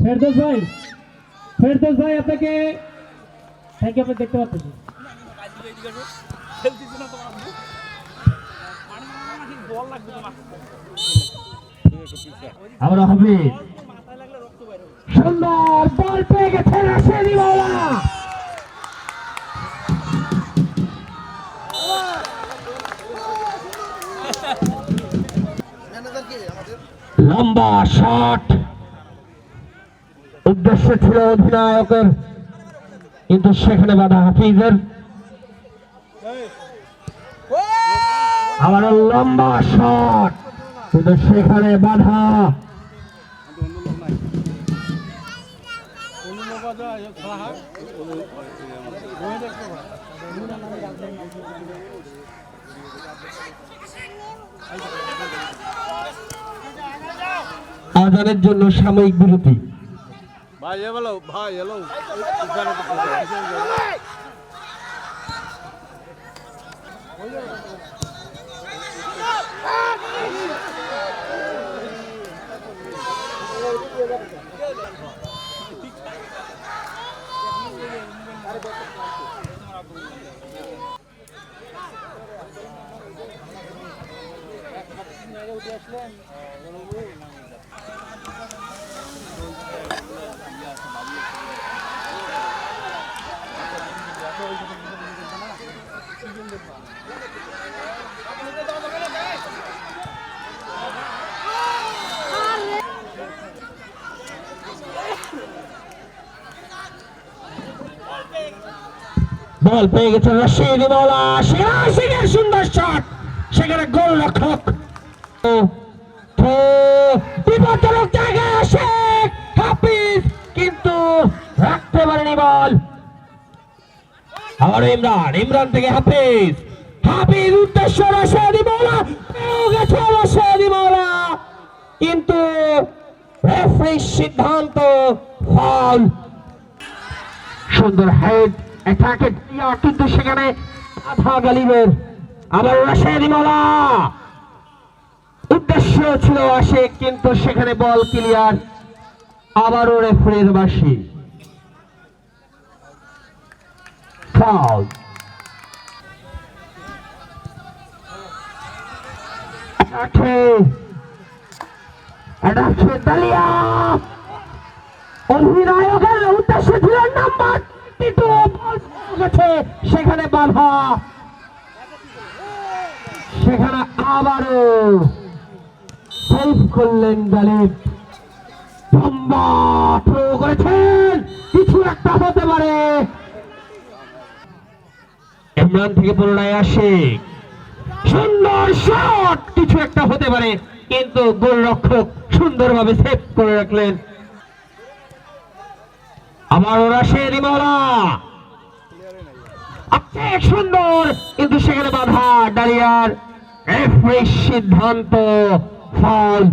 ফেরদৌস ভাই আপনাকে thank you. আপনি দেখতে পাচ্ছেন আমরা হবে সুন্দর বল পেয়ে গেছে রাশেদি মাওলা। লম্বা শট উদ্দেশ্য ছিল অধিনায়কের, কিন্তু সেখানে বাধা হাফিজের। আবারও লম্বা শট, কিন্তু সেখানে বাধা। আজানের জন্য সাময়িক বিরতি। ভাই এলো ভাই এলো বল পেয়ে গেছে রাশেদি মাওলা, সেখানে সুন্দর শট, সেখানে গোল রক্ষক বিপজ্জনক জায়গায় আসে হাফিজ, কিন্তু রাখতে পারেনি বল। আবার ইমরান থেকে হাফিজ উদ্দেশ্য রাশেদি মাওলা, পেয়ে গেছে রাশেদি মাওলা, কিন্তু রেফারির সিদ্ধান্ত ফাউল। সুন্দর হেড অ্যাটাকে, কিন্তু সেখানে বাধা গালিবের। আবার রাশেদি মাওলা, উদ্দেশ্য ছিল আশিক, কিন্তু সেখানে বল ক্লিয়ার। আবারও রেফারির বাঁশি, ফাউল। দালিয়া অধিনায়কের উদ্দেশ্য ছিল নাম্বার 22, সেখানে বাধা। সেখানে আবারও সেভ করলেন গালিব। লম্বা থ্রো করেছেন, কিছু একটা হতে পারে। ইমরান থেকে পুনরায় আসে, সুন্দর শট, কিছু একটা হতে পারে, কিন্তু গোলরক্ষক সুন্দরভাবে সেভ করে রাখলেন। আবার রাশেদি মাওলা, সুন্দর, কিন্তু সেখানে বাধা ডালিয়ার। রেফারির সিদ্ধান্ত ফাউল।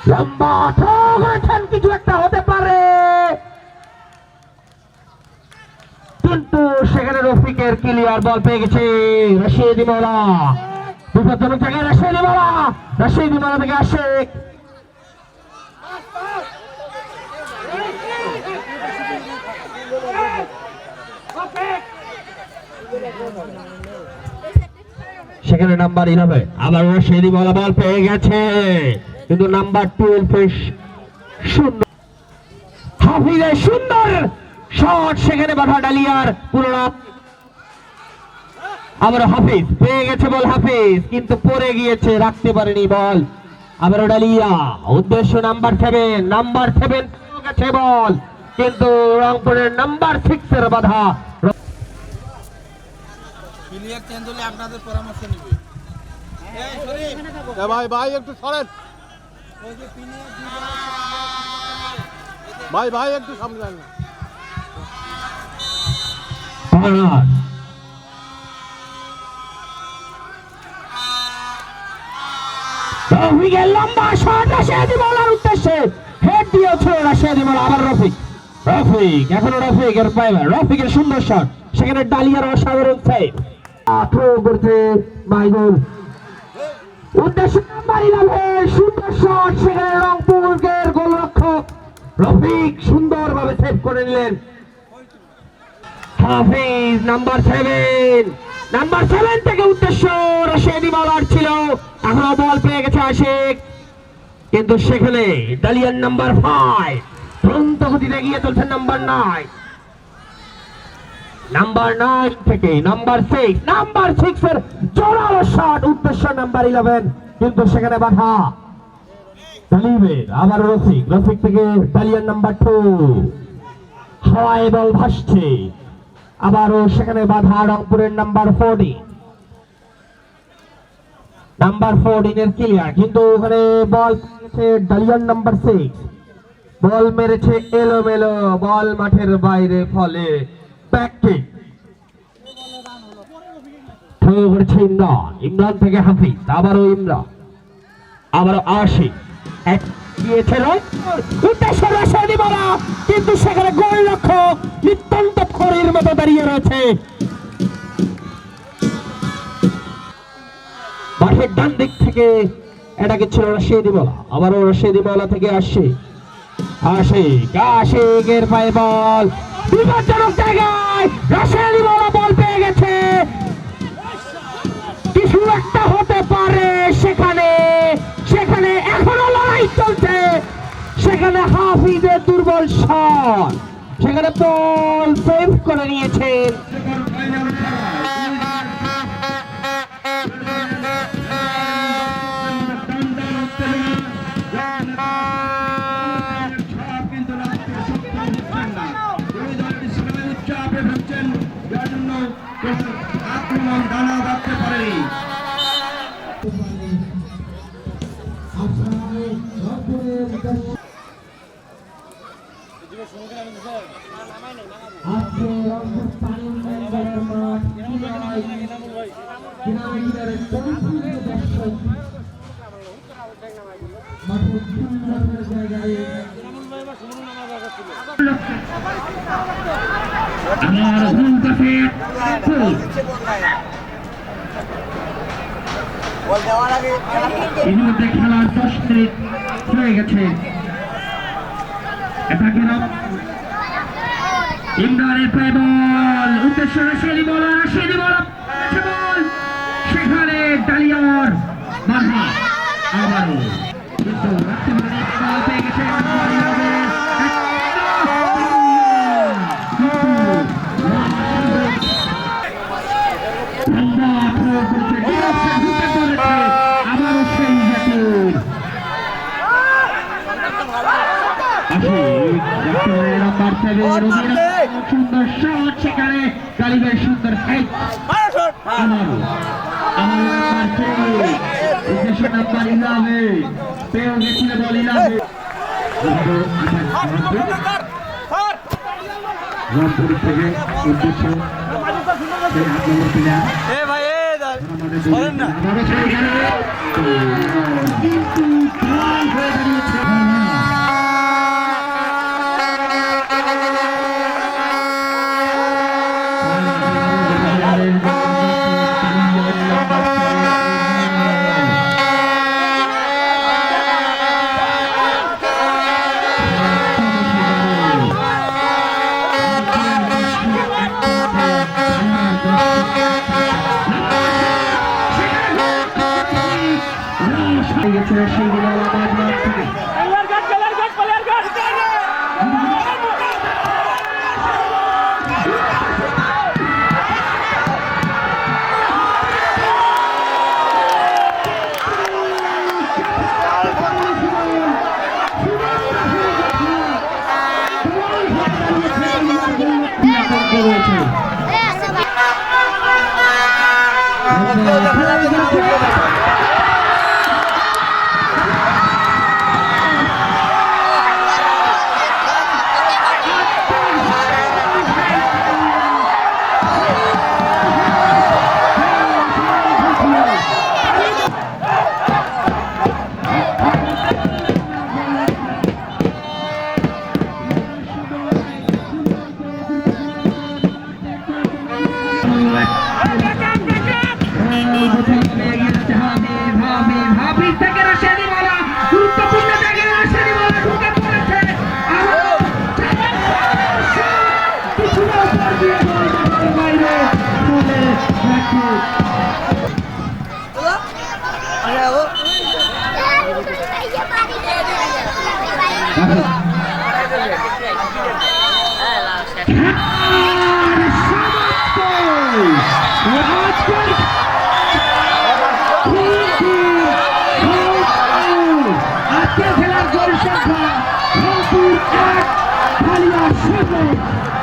লম্বা থ্রো করেছেন, কিছু একটা হতে পারে, কিন্তু সেখানে রফিকের ক্লিয়ার। বল পেয়ে গেছে রাশেদি মাওলা, বিপজ্জনক জায়গায় রাশেদি মাওলা থেকে আশিক। সেখানে নাম্বার 11 আবার রাশেদি মাওলা বল পেয়ে গেছে, কিন্তু নাম্বার 12 সুন্দর হাফিজের সুন্দর শট, সেখানে বাধা ডালিয়ার। পুনরায় আবার হাফিজ পেয়ে গেছে বল, কিন্তু পড়ে গিয়েছে, রাখতে পারেনি বল। আবার ডালিয়া, উদ্দেশ্য নাম্বার 7 গেছে বল, কিন্তু রংপুরের নাম্বার 6 এর বাধা। প্লেয়ার চেঞ্জ হলে আপনাদের পরামর্শ নেবে। ভাই ভাই একটু সরেন, ভাই একটু সামনে যান। লম্বা শট রাশেদি মাওলার উদ্দেশ্যে, হেড দিয়েছিল রাশেদি মাওলা। আবার রফিক এখনো রফিকের সুন্দর শট, সেখানে ডালিয়ার অসাধারণ সেভ। থ্রো করছে মাইদুল, উদ্দেশ্য নাম্বার 11, সুন্দর শট, সেখানে রংপুরের গোলরক্ষক রফিক সুন্দরভাবে সেভ করে নিলেন। হাফিজ নাম্বার 7 থেকে উদ্দেশ্য রশেদি বলার ছিল, এখনো বল পেয়ে গেছে আশিক, কিন্তু সেখানে ডালিয়ান নাম্বার 5 দ্রুত গতিতে এগিয়ে চলছে নাম্বার 9 থেকে নাম্বার 6 এর জোরালো শট, উদ্দেশ্য নাম্বার 11, কিন্তু সেখানে বাধা ডালিমের। আবার রফিক থেকে ডালিয়ান নাম্বার 2, হাওয়ায় বল ভাসছে, আবারও সেখানে বাধা রংপুরের নাম্বার 14 এর ক্লিয়ার, কিন্তু ওখানে বল পেয়েছে ডালিয়ান নাম্বার 6, বল মেরেছে এলোমেলো, বল মাঠের বাইরে, ফলে ব্যাক কিক। থ্রো করেছে ইমরান থেকে হাফিজ, আবারও ইমরান, আবারও আশিক, এক গিয়েছে উদ্দেশ্য রশেদি বলা, কিন্তু সেখানে গোলরক্ষক নিত্যন্ত খড়ির মতো দাঁড়িয়ে রয়েছে। মাঠের ডান দিক থেকে এটাকে ছিল রশেদি বলা, আবারও রশেদি বলা থেকে আশিকের পায়ে বল, বিপজ্জনক জায়গায় রশেদি বলা বল পেয়ে গেছে, কিছু একটা হতে পারে সেখানে এখনো লড়াই চলছে, সেখানে হাফিজের দুর্বল শট, সেখানে বল সেভ করে নিয়েছেন। ইতিমধ্যে খেলার 10 মিনিট হয়ে গেছে। ইমরানের পায়ে বল, উদ্দেশ্য রশেদি বলা, সেখানে ডালিয়ার বাধা, আবারও কিন্তু বল পেয়ে গেছে আবারও সেই নাম্বার 7, সুন্দর শট, সেখানে গালিবের সুন্দর ফাইট, উদ্দেশ্য নাম্বার 11 পেয়ে গেছিল বল 11, রংপুর থেকে উদ্দেশ্য আজকে খেলার গোল সংখ্যা 1,